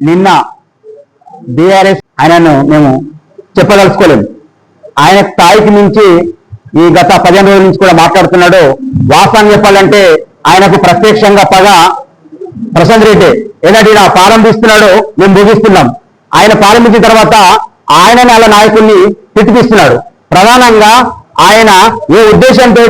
నిన్న బీఆర్ఎస్ ఆయనను మేము చెప్పదలుచుకోలేము. ఆయన స్థాయికి మించి ఈ గత 15 రోజుల నుంచి కూడా మాట్లాడుతున్నాడు. వాస్తవం చెప్పాలంటే ఆయనకు ప్రత్యక్షంగా పగ ప్రశాంత్ రెడ్డి ఏదంటే ఈయన ప్రారంభిస్తున్నాడు, మేము ముగిస్తున్నాం. ఆయన ప్రారంభించిన తర్వాత ఆయన వాళ్ళ నాయకుల్ని తిట్టిపిస్తున్నాడు. ప్రధానంగా ఆయన ఏ ఉద్దేశంతో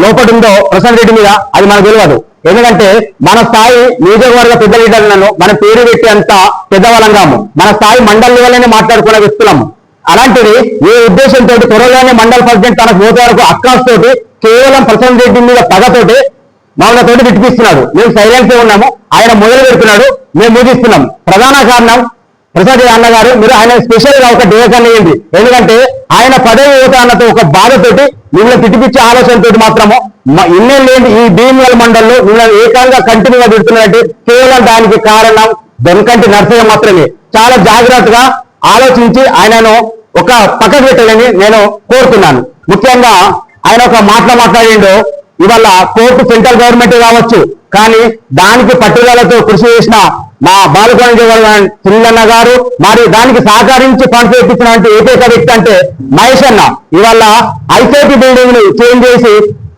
లోపడుందో ప్రశాంత్ రెడ్డి మీద అది మనకు తెలియదు. ఎందుకంటే మన స్థాయి నియోజకవర్గ పెద్ద లీడర్లను మనం పేరు పెట్టి అంత పెద్దవాళ్ళంగాము, మన స్థాయి మండల లెవెల్లోనే మాట్లాడుకునే వ్యక్తులము. అలాంటిది ఏ ఉద్దేశంతో త్వరలోనే మండల ప్రెసిడెంట్ తనకు పోతే వరకు అక్కాస్తోటి కేవలం ప్రశాంత్ రెడ్డి మీద పగతోటి మమ్మల్ని విడిపిస్తున్నాడు. మేము సైలెన్స్ ఉన్నాము, ఆయన మొదలు పెడుతున్నాడు, మేము ముగిస్తున్నాం. ప్రధాన కారణం ప్రసాద్ అన్నగారు, మీరు ఆయన స్పెషల్ గా ఒక డివిజన్ అయ్యింది. ఎందుకంటే ఆయన పదవి అన్నతో ఒక బాధతోటి మిమ్మల్ని తిట్టిపించే ఆలోచనతో మాత్రము ఇన్నేం లేని ఈ భీమవరం మండలంలో మిమ్మల్ని ఏకంగా కంటిన్యూగా పెడుతున్నట్టు కేవలం దానికి కారణం వెనకంటి నర్సయ్య మాత్రమే. చాలా జాగ్రత్తగా ఆలోచించి ఆయనను ఒక పక్కకు పెట్టాలని నేను కోరుతున్నాను. ముఖ్యంగా ఆయన ఒక మాట్లాడిండు, ఇవాళ కోర్టు సెంట్రల్ గవర్నమెంట్ కావచ్చు, కానీ దానికి పట్టుదలతో కృషి చేసిన మా బాలకోణ సునీలన్న గారు, మరి దానికి సహకరించి ఫండ్స్ ఇప్పించినటువంటి ఏకైక వ్యక్తి అంటే మహేష్ అన్న. ఇవాళ ఐసైటీ బిల్డింగ్ ని చేంజ్ చేసి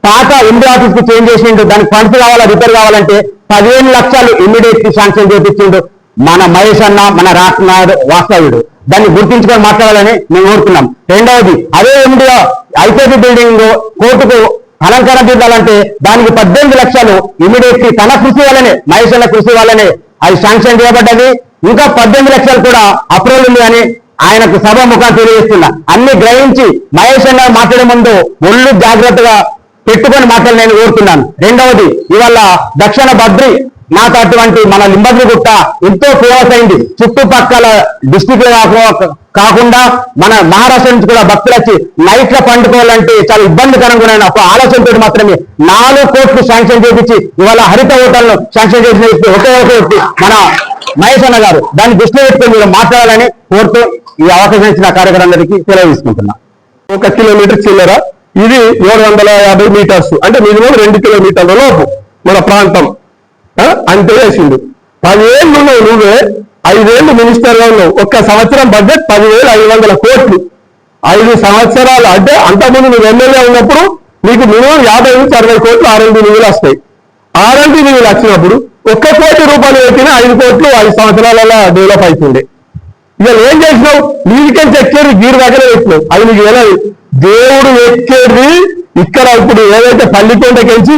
పాత ఎండి ఆఫీస్ కి చేంజ్ చేసిండు. దానికి ఫండ్స్ కావాలా, రిపేర్ కావాలంటే 15 లక్షలు ఇమ్మీడియట్ శాంక్షన్ చేపించిండు మన మహేష్ అన్న, మన రాష్ట్ర వాస్తవ్యుడు. దాన్ని గుర్తించుకొని మాట్లాడాలని మేము కోరుతున్నాం. రెండవది, అదే ఎండి ఐసైటీ బిల్డింగ్ కోర్టుకు అలంకరణ తీయాలంటే దానికి 18 లక్షలు ఇమీడియట్లీ తన కృషి వల్లనే, మహేష్ అన్న కృషి వల్లనే అది శాంక్షన్ చేయబడ్డది. ఇంకా 18 లక్షలు కూడా అప్రూవల్ ఉంది అని ఆయనకు సభాముఖం తెలియజేస్తున్నా. అన్ని గ్రహించి మహేష్ అన్న మాట్లాడే ముందు ఒళ్ళు జాగ్రత్తగా పెట్టుకొని మాట్లాడి నేను కోరుతున్నాను. రెండవది, ఇవాళ దక్షిణ బద్రి నాకు అటువంటి మన లింబద్రిగుట్ట ఎంతో ఫేమస్ అయింది. చుట్టుపక్కల డిస్టిక్ కాకుండా మన మహారాష్ట్ర నుంచి కూడా భక్తులు వచ్చి నైట్ లో పండుకోవాలంటే చాలా ఇబ్బందికరంగా ఒక ఆలోచనతో మాత్రమే 4 కోట్లు శాంక్షన్ చేపించి ఇవాళ హరిత హోటల్ను శాంక్షన్ చేసిన ఒకే ఒక వ్యక్తి మన మహేష్ అన్న గారు. దాన్ని దృష్టిలో పెట్టుకొని మీరు మాట్లాడాలని కోరుతూ ఈ అవకాశం ఇచ్చిన కార్యక్రమాలందరికీ సెలవు తీసుకుంటున్నా. 1 కిలోమీటర్ చిల్లర, ఇది 750 మీటర్స్, అంటే మినిమం 2 కిలోమీటర్ల లోపు మన ప్రాంతం అంతే వేసిండు. 10 ఏళ్ళు ఉన్నావు నువ్వే, 5 ఏళ్ళు మినిస్టర్గా ఉన్నావు. 1 సంవత్సరం బడ్జెట్ 10,500 కోట్లు. 5 సంవత్సరాలు అంటే అంతకుముందు నువ్వు ఎమ్మెల్యే ఉన్నప్పుడు నీకు మినిమం 50 నుంచి 60 కోట్లు R&D నిధులు వస్తాయి. R&D నిధులు వచ్చినప్పుడు 1 కోటి రూపాయలు పెట్టిన 5 కోట్లు 5 సంవత్సరాలలో డెవలప్ అవుతుండే. ఇక ఏం చేసినావు? నీకెళ్ళి ఎక్కేది గీరు దగ్గర పెట్టినావు. అది నీకు వెళ్ళదు. దేవుడు ఎక్కేది ఇక్కడ ఇప్పుడు ఏదైతే పల్లికొండకెంచి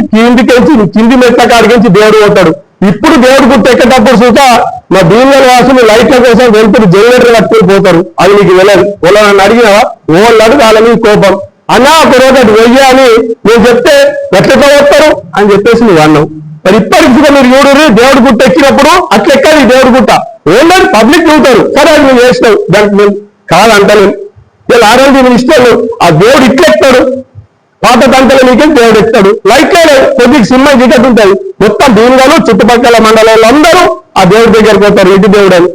కింది మెట్ల కాడికించి దేవుడు పోతాడు. ఇప్పుడు దేవుడు గుర్తు ఎక్కేటప్పుడు చూసా మా భీమల వాసులు లైట్ల కోసం వెళ్తారు, జనరేటర్ కట్టుకొని పోతారు. అది నీకు వెళ్ళదు. వాళ్ళని అడిగినావా? వాళ్ళు అడగాలని కోపం అన్నా ఒక రోజు అది వెయ్యి అని నేను చెప్తే ఎట్లా వస్తారు అని చెప్పేసి నువ్వు అన్నావు. మరి ఇప్పటికి కూడా మీరు చూడరు, దేవుడు గుట్ట ఎక్కినప్పుడు అట్లా ఎక్కాలి. దేవుడు గుట్ట ఓన్లీ పబ్లిక్ చూతారు. సరే అది నువ్వు చేసినావు, దానికి నేను కాదంటలేను. వీళ్ళు R&D మినిస్టర్లు ఆ దేవుడు ఇట్లా ఎక్కుతాడు, పాత తంతలు నీకే దేవుడు ఎక్కుతాడు. లైట్లే లేదు, కొద్దిగా సినిమా చీకటి ఉంటుంది. మొత్తం భీమగాలు చుట్టుపక్కల మండలాలు అందరూ ఆ దేవుడి దగ్గరికి పోతారు, ఇంటి దేవుడు అని.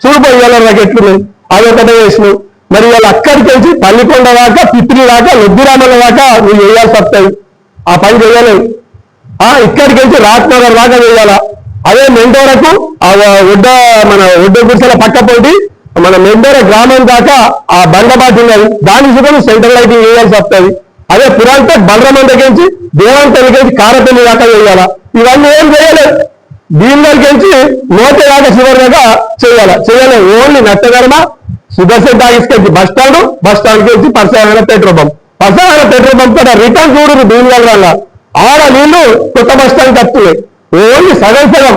చూడిపోయి వెళ్ళారు నాకు ఎట్లున్నాయి. అదొకటే చేసినావు. మరి వాళ్ళు అక్కడికి వచ్చి పల్లికొండ దాకా, పిత్రి దాకా, లొద్దిరామల దాకా నువ్వు వేయాల్సి వస్తాయి. ఆ పని చేయలేవు. ఇక్కడికి వచ్చి రాజ్నగర్ దాకా వేయాలా. అదే మెండోరకు మన ఒడ్డ గుడిసెల పక్క పోటీ మన మెండోర గ్రామం దాకా ఆ బండబాటు ఉన్నది, దాని కూడా సెంట్రల్ లైటింగ్ వేయాల్సి వస్తుంది. అదే పురాణపేట బలరామం దగ్గరించి దేవంతరికించి కారపల్లి దాకా వేయాలా. ఇవన్నీ ఏం చేయలేదు. భీమగల్కించి నోటే దాకా శివర్ దాకా చేయలేదు. ఓన్లీ నష్టకర్మ సుదర్శన్ టాకీస్కి బస్ స్టాండ్కి వచ్చి పర్సమైన పెట్రోల్ పంప్ కూడా రిటర్న్ చూడరు. భీమగల్ వల్ల ఆడ నీళ్లు కొత్త బస్ స్టాండ్కి వస్తున్నాయి. ఓన్లీ సగం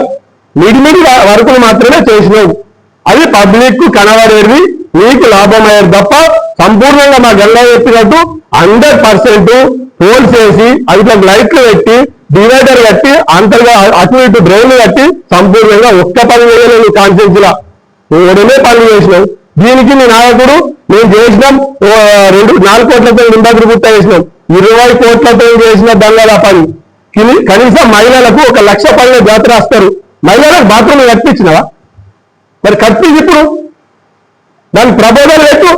మిడిమిడి వరకులు మాత్రమే చేసినావు. అది పబ్లిక్ కనబడేది, నీకు లాభమయ్యారు తప్ప సంపూర్ణంగా మా గల్లా చెప్పినట్టు 100% పోల్స్ వేసి అదిలో లైట్లు పెట్టి డివైడర్ కట్టి అంతగా అటు ఇటు డ్రైన్లు కట్టి సంపూర్ణంగా ఒక్క పని చేయలేదు. కాన్స్టిట్యూన్సీ లా ఓడనే పనులు చేసినాం. దీనికి మీ నాయకుడు మేము చేసినాం 4 కోట్లతో నింబాకి గుర్త చేసినాం. 20 కోట్లతో చేసిన దంగల పని. కనీసం మహిళలకు 1 లక్ష పనుల జాతర వస్తారు. మహిళలకు బాత్రూమ్ కట్టించినవా? మరి కట్టింది ఇప్పుడు దానికి ప్రపోజల్ పెట్టు.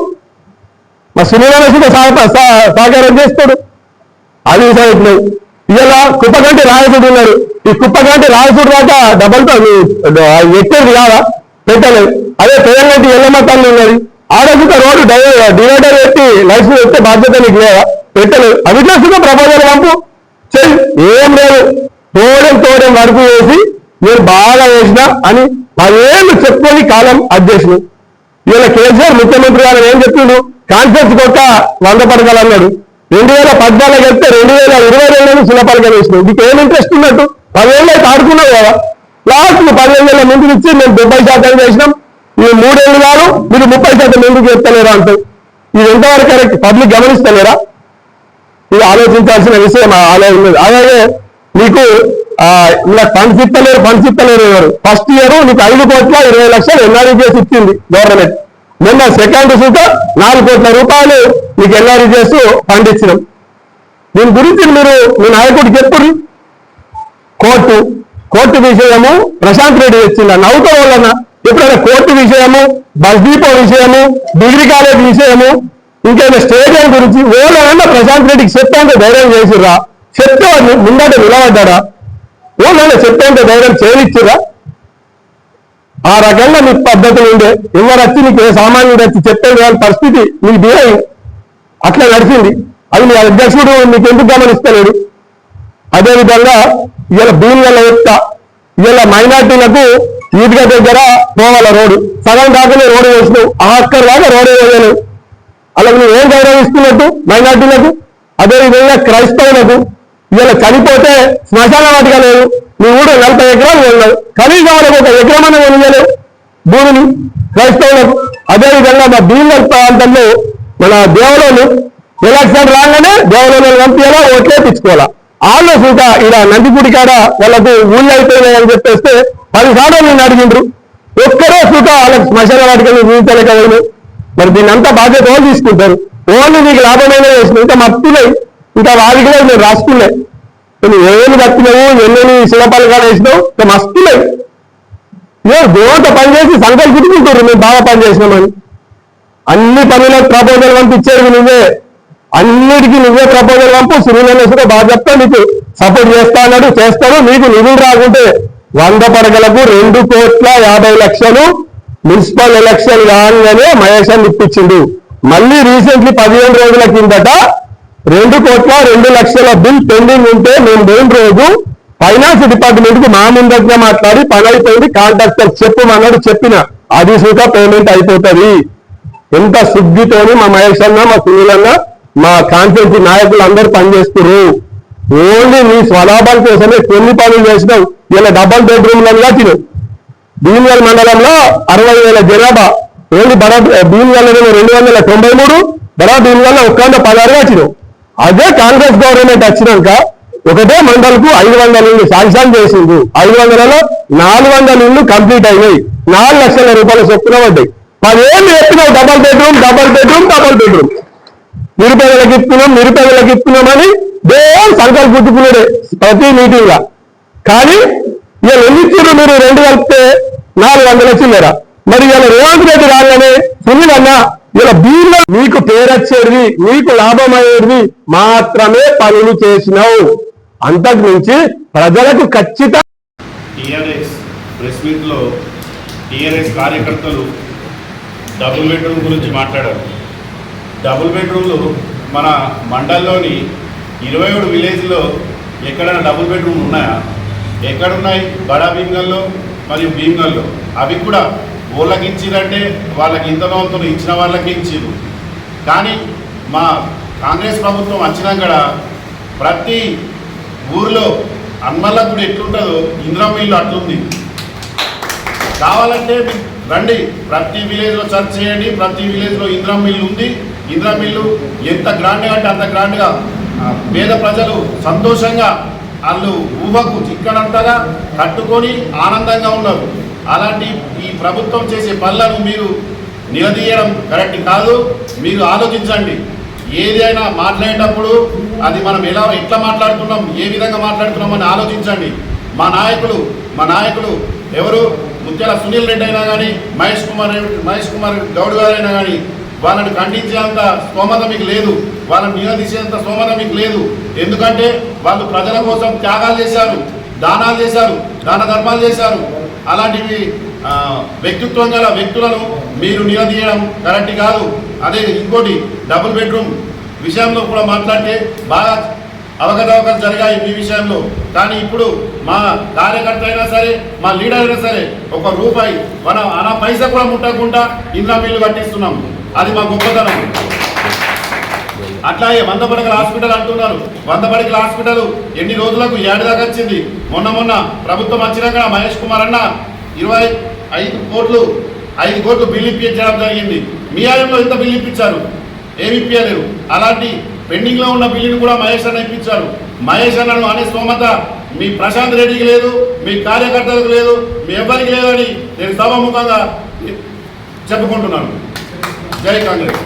మా సునీల సహకారం చేస్తాడు. అది సైట్లు ఇలా కుప్పగంటి రాయసుడు ఉన్నాడు. ఈ కుప్పగంటి రాయసుడు దాకా డబ్బులతో ఎక్కేది కాదా? పెట్టలేదు. అదే పేరంగంటి ఎల్లమ్మ తల్లి ఉన్నది, ఆడసుక రోడ్డు డివైడర్ పెట్టి లైసెన్స్ పెడితే బాధ్యత నీకు లేదా? పెట్టలేదు. అది చేస్తున్న ప్రపోజల్ పంపు చెయ్యి. ఏం లేదు, తోడెం వరకు వేసి నేను బాగా వేసినా అని 10 ఏళ్ళు చెప్పుకొని కాలం అధ్యక్షుడు. ఇవాళ కేసీఆర్ ముఖ్యమంత్రి గారు ఏం చెప్పిండు? కాన్ఫరెన్స్ కొట్ట 100 పడకలు అన్నాడు. 2014 చెప్తే 2022 శిలపలకలు వేసినావు. నీకు ఏం ఇంట్రెస్ట్ ఉన్నట్టు? 10 ఏళ్ళు అయితే ఆడుకున్నావు కదా. లాస్ట్ 15 ఏళ్ళ ముందుకు ఇచ్చి మేము 70% చేసినాం, ఈ 3 ఏళ్ళు కాదు మీరు 30% ఎందుకు చెప్తలేరా అంటూ. ఇది ఎంతవరకు కరెక్ట్? పబ్లిక్ గమనిస్తలేరా? ఇది ఆలోచించాల్సిన విషయం. అలాగే నీకు ఇలా ఫండ్స్ ఇస్తలేరు ఎవరు? ఫస్ట్ ఇయర్ నీకు 5 కోట్ల 20 లక్షలు ఎన్ఆర్ఈజీఎస్ ఇచ్చింది గవర్నమెంట్. మొన్న సెకండ్ సూట 4 కోట్ల రూపాయలు నీకు ఎన్ఆర్ఈజీఎస్ ఫండ్ ఇచ్చినాం. దీని గురించి మీరు మీ నాయకుడికి చెప్పుడు. కోర్టు విషయము ప్రశాంత్ రెడ్డి తెచ్చిందా? నవ్వుతో వలన ఎప్పుడైనా కోర్టు విషయము, బస్ డిపో విషయము, డిగ్రీ కాలేజ్ విషయము, ఇంకేమైనా స్టేడియం గురించి ఓళ్ళన్నా ప్రశాంత్ రెడ్డికి చెప్పేంత ధైర్యం చేసిర్రా? చెప్తే ముందట నిలబడ్డా? ఓళ్ళన్నా చెప్పేంత ధైర్యం చేయనిచ్చిర్రా? ఆ రకంగా నీ పద్ధతులు ఉండే. ఎవరు వచ్చి నీకు సామాన్యుడు వచ్చి చెప్పేది వాళ్ళ పరిస్థితి నీకు దూరం అట్లా నడిచింది. అది నీ అధ్యక్షుడు నీకు ఎందుకు గమనిస్తలేడు? అదేవిధంగా ఇలా భూముల చెప్తా, ఇలా మైనార్టీలకు ఈద్గా దగ్గర పోవాల రోడ్డు సగం దాకానే రోడ్డు వేసినావు, అక్కడ దాకా రోడ్డు వేయలేవు. అలాగే నువ్వు ఏం గౌరవిస్తున్నట్టు మైనార్టీలకు? అదేవిధంగా క్రైస్తవులకు ఇలా చనిపోతే శ్మశాన వాటిగా లేదు. నీ ఊళ్ళో 40 ఎకరాలు ఉన్నావు, కనీసం వాళ్ళకు 1 ఎకరమని కొనియలేవు భూమిని క్రైస్తవులకు. అదేవిధంగా మా భీమవరం ప్రాంతంలో మన దేవలోను ఎలక్షన్ రాగానే దేవలోను పంపించాలా, ఓట్లేపించుకోవాలా. వాళ్ళు సూట ఇలా నందిగుడి కాడ వాళ్ళకు ఊళ్ళో అయిపోయినాయని చెప్పేస్తే 10 సార్లు నేను అడిగిండ్రు. ఒక్కరే సూట వాళ్ళకి శ్మశాన వాటికలు చూపించలేకపోయినా. మరి దీన్ని అంతా బాధ్యత వాళ్ళు తీసుకుంటారు. ఓన్లీ నీకు లాభమైన చేసిన ఇంకా మత్తులే, ఇంకా వారికిలే నేను రాసుకునే. నువ్వు ఏమి కట్టినావు, ఎన్ని శిలపాలకాలు వేసినావు, ఇంకా మస్తులే. నేను దేవంత పనిచేసి సంకల్పించుకుంటారు మేము బాగా పనిచేసినామని. అన్ని పనులకు ప్రపోజల్ పంపించేది నువ్వే, అన్నిటికీ నువ్వే ప్రపోజల్ పంపు. శ్రీనివాసుడు బాగా చెప్తా, నీకు సపోర్ట్ చేస్తా అన్నాడు, చేస్తాడు. నీకు నిధులు రాకుంటే 100 పడగలకు 2,50 లక్షలు మున్సిపల్ ఎలక్షన్ కాగానే మహేషన్ ఇప్పించిండు. మళ్ళీ రీసెంట్లీ 15 రోజుల కిందట 2,02 లక్షల బిల్ పెండింగ్ ఉంటే మేము 2 రోజు ఫైనాన్స్ డిపార్ట్మెంట్ కు మా ముందరగా మాట్లాడి పని అయిపోయింది, కాంట్రాక్టర్ చెప్పమన్నాడు, చెప్పిన అది సూట పేమెంట్ అయిపోతుంది. ఎంత శుద్ధితోని మా మహేష్ అన్న, మా సునీల్ అన్న, మా కాన్ఫరెన్స్ నాయకులు అందరూ పనిచేస్తున్నారు. ఓన్లీ నీ స్వలాభాల కోసమే కొన్ని పనులు చేసినావు. ఇలా డబల్ బెడ్రూమ్లను కట్టినావు. భీమవరం మండలంలో 60,000 జనాభా. ఓన్లీ బడా భీమవరం 293, బడా భీమవరం 116 కట్టినావు. అదే కాంగ్రెస్ గవర్నమెంట్ వచ్చినాక ఒకటే మండలకు 500 ఇళ్ళు శాంక్షన్ చేసింది. 500లో 400 ఇళ్ళు కంప్లీట్ అయినాయి. 4 లక్షల రూపాయల చొప్పున పడ్డాయి. 10 ఏళ్ళు చెప్పినావు డబల్ బెడ్రూమ్. నిరుపేదలకు ఇస్తున్నామని దేవుడు సంకల్పించుకున్నాడే ప్రతి మీటింగ్ గా. కానీ ఇలా ఎన్నిచ్చారు మీరు? 2 కలిపితే 400 లక్షలేరా? మరి ఇలా రేవంత్ రెడ్డి రాగానే సునీల్ అన్న ఇలా బీర్లో నీకు పేరొచ్చేది, నీకు లాభం అయ్యేది మాత్రమే పనులు చేసినావు. అంతకు మించి ప్రజలకు ఖచ్చితంగా. టీఆర్ఎస్ ప్రెస్ మీట్ లో టీఆర్ఎస్ కార్యకర్తలు డబుల్ బెడ్రూమ్ గురించి మాట్లాడారు. డబుల్ బెడ్రూమ్లు మన మండలంలోని 27 విలేజ్లో ఎక్కడైనా డబుల్ బెడ్రూమ్ ఉన్నాయా? ఎక్కడున్నాయి? బడా భీమ్గల్లో మరియు భీమ్గల్లో. అవి కూడా ఊళ్ళకి ఇచ్చిరంటే వాళ్ళకి ఇంతలో ఇచ్చిన వాళ్ళకి ఇచ్చిరు. కానీ మా కాంగ్రెస్ ప్రభుత్వం వచ్చినాక ప్రతి ఊరిలో అన్మల్లా కూడా ఎట్లుంటుందో ఇంద్రం ఇల్లు అట్లుంది. కావాలంటే రండి, ప్రతి విలేజ్లో సర్చ్ చేయండి. ప్రతి విలేజ్లో ఇంద్రం ఇల్లు ఉంది. ఇంద్రం ఇల్లు ఎంత గ్రాండ్గా అంటే అంత గ్రాండ్గా పేద ప్రజలు సంతోషంగా వాళ్ళు ఊహకు చిక్కనంతగా కట్టుకొని ఆనందంగా ఉన్నారు. అలాంటి ఈ ప్రభుత్వం చేసే పనులను మీరు నిలదీయడం కరెక్ట్ కాదు. మీరు ఆలోచించండి. ఏదైనా మాట్లాడేటప్పుడు అది మనం ఎట్లా మాట్లాడుతున్నాం, ఏ విధంగా మాట్లాడుతున్నాం అని ఆలోచించండి. మా నాయకులు మా నాయకులు ఎవరు ముత్యాల సునీల్ రెడ్డి అయినా కానీ మహేష్ కుమార్ గౌడ్ గారైనా కానీ వాళ్ళని ఖండించేంత స్తోమత మీకు లేదు, వాళ్ళని నిలదీసేంత స్తోమత మీకు లేదు. ఎందుకంటే వాళ్ళు ప్రజల కోసం త్యాగాలు చేశారు, దానాలు చేశారు, దాన ధర్మాలు చేశారు. అలాంటివి వ్యక్తిత్వం గల వ్యక్తులను మీరు నిలదీయడం కరెక్ట్ కాదు. అదే ఇంకోటి డబుల్ బెడ్రూమ్ విషయంలో కూడా మాట్లాడితే బాగా అవకతవకలు జరిగాయి మీ విషయంలో. కానీ ఇప్పుడు మా కార్యకర్త అయినా సరే, మా లీడర్ అయినా సరే, ఒక రూపాయి మనం అనా పైసా కూడా ముట్టకుండా ఇంద్రా మిల్లు కట్టిస్తున్నాం. అది మా గొప్పతనం. అట్లాగే 100 పడకల హాస్పిటల్ అంటున్నారు. 100 పడకల హాస్పిటల్ ఎన్ని రోజులకు ఏడు దాకా వచ్చింది. మొన్న ప్రభుత్వం వచ్చినాక మహేష్ కుమార్ అన్న 5 కోట్లు బిల్లు ఇప్పించడం జరిగింది. మీ ఆయంలో ఎంత బిల్లు ఇప్పించారు? ఏమి ఇప్పించలేరు. అలాంటి పెండింగ్లో ఉన్న బిల్లును కూడా మహేష్ అన్న ఇప్పించారు. మహేష్ అన్నను అనే స్తోమత మీ ప్రశాంత్ రెడ్డికి లేదు, మీ కార్యకర్తలకు లేదు, మీ ఎవ్వరికి లేదని నేను సభాముఖంగా చెప్పుకుంటున్నాను. జై కాంగ్రెస్.